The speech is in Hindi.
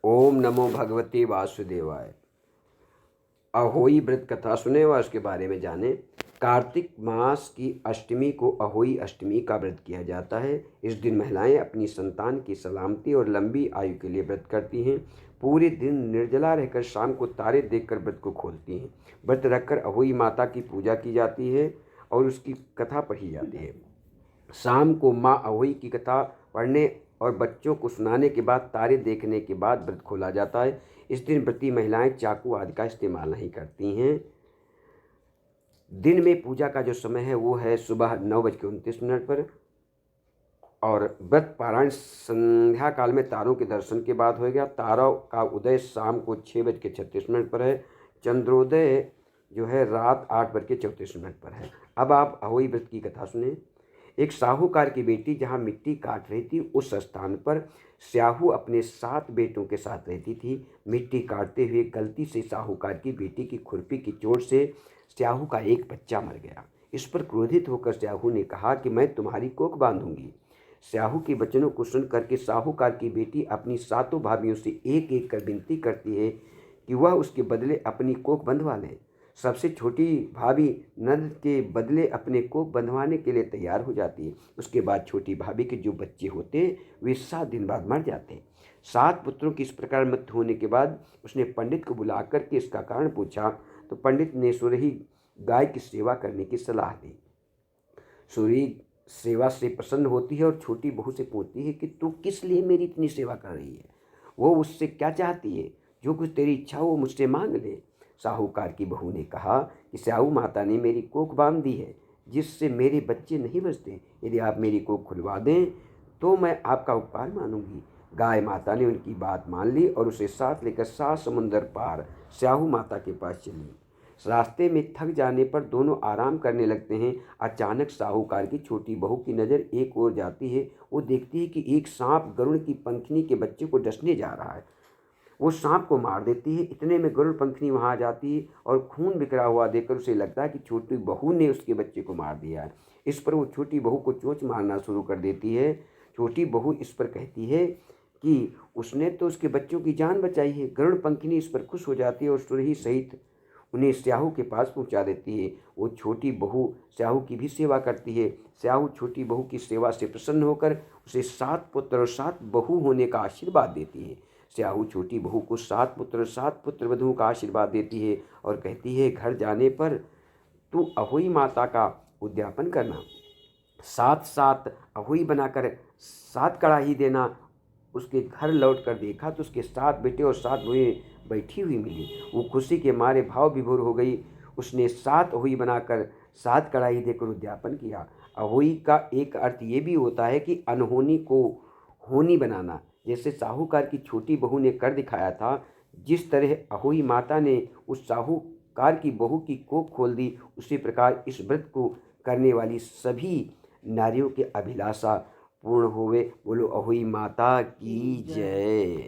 ओम नमो भगवते वासुदेवाय। अहोई व्रत कथा सुने व उसके बारे में जाने। कार्तिक मास की अष्टमी को अहोई अष्टमी का व्रत किया जाता है। इस दिन महिलाएं अपनी संतान की सलामती और लंबी आयु के लिए व्रत करती हैं। पूरे दिन निर्जला रहकर शाम को तारे देखकर व्रत को खोलती हैं। व्रत रखकर अहोई माता की पूजा की जाती है और उसकी कथा पढ़ी जाती है। शाम को माँ अहोई की कथा पढ़ने और बच्चों को सुनाने के बाद तारे देखने के बाद व्रत खोला जाता है। इस दिन व्रती महिलाएं चाकू आदि का इस्तेमाल नहीं करती हैं। दिन में पूजा का जो समय है वो है सुबह 9:29 पर और व्रत पारायण संध्या काल में तारों के दर्शन के बाद हो गया। तारों का उदय शाम को 6:36 पर है। चंद्रोदय जो है रात 8:34 पर है। अब आप अहोई व्रत की कथा सुने। एक साहूकार की बेटी जहाँ मिट्टी काट रही थी उस स्थान पर स्याहू अपने 7 बेटों के साथ रहती थी। मिट्टी काटते हुए गलती से साहूकार की बेटी की खुरपी की चोट से स्याहू का एक बच्चा मर गया। इस पर क्रोधित होकर स्याहू ने कहा कि मैं तुम्हारी कोख बांधूंगी। स्याहू के वचनों को सुन करके साहूकार की बेटी अपनी 7 भाभियों से एक एक कर विनती करती है कि वह उसके बदले अपनी कोख बंधवा ले। सबसे छोटी भाभी नंद के बदले अपने कोख बंधवाने के लिए तैयार हो जाती है। उसके बाद छोटी भाभी के जो बच्चे होते वे 7 दिन बाद मर जाते। 7 पुत्रों की इस प्रकार मृत्यु होने के बाद उसने पंडित को बुला करके इसका कारण पूछा तो पंडित ने सुरही गाय की सेवा करने की सलाह दी। सुरही सेवा से प्रसन्न होती है और छोटी बहू से पूछती है कि तू किस लिए मेरी इतनी सेवा कर रही है। वो उससे क्या चाहती है, जो कुछ तेरी इच्छा हो वो मुझसे मांग ले। साहूकार की बहू ने कहा कि स्याहू माता ने मेरी कोख बांध दी है जिससे मेरे बच्चे नहीं बचते। यदि आप मेरी कोख खुलवा दें तो मैं आपका उपकार मानूंगी। गाय माता ने उनकी बात मान ली और उसे साथ लेकर 7 समुंदर पार स्याहू माता के पास चली। रास्ते में थक जाने पर दोनों आराम करने लगते हैं। अचानक साहूकार की छोटी बहू की नज़र एक ओर जाती है। वो देखती है कि एक सांप गरुड़ की पंखनी के बच्चे को डसने जा रहा है। वो सांप को मार देती है। इतने में गरुड़ पंखनी वहाँ आ जाती है और खून बिखरा हुआ देखकर उसे लगता है कि छोटी बहू ने उसके बच्चे को मार दिया है। इस पर वो छोटी बहू को चोंच मारना शुरू कर देती है। छोटी बहू इस पर कहती है कि उसने तो उसके बच्चों की जान बचाई है। गरुड़ पंखनी इस पर खुश हो जाती है और सुरही सहित उन्हें स्याहू के पास पहुंचा देती है। वो छोटी बहू स्याहू की भी सेवा करती है। स्याहू छोटी बहू की सेवा से प्रसन्न होकर उसे 7 पुत्र और 7 बहू होने का आशीर्वाद देती है। स्याहू छोटी बहू को 7 पुत्र और 7 पुत्रवधुओं का आशीर्वाद देती है और कहती है घर जाने पर तू अहोई माता का उद्यापन करना। 7 अहोई बनाकर 7 कड़ाही देना। उसके घर लौट कर देखा तो उसके 7 बेटे और 7 बहुएं बैठी हुई मिली। वो खुशी के मारे भाव विभोर हो गई। उसने 7 अहोई बनाकर 7 कड़ाही देकर उद्यापन किया। अहोई का एक अर्थ ये भी होता है कि अनहोनी को होनी बनाना। जैसे साहूकार की छोटी बहू ने कर दिखाया था, जिस तरह अहोई माता ने उस साहूकार की बहू की कोख खोल दी, उसी प्रकार इस व्रत को करने वाली सभी नारियों की अभिलाषा पूर्ण होवे। बोलो अहोई माता की जय।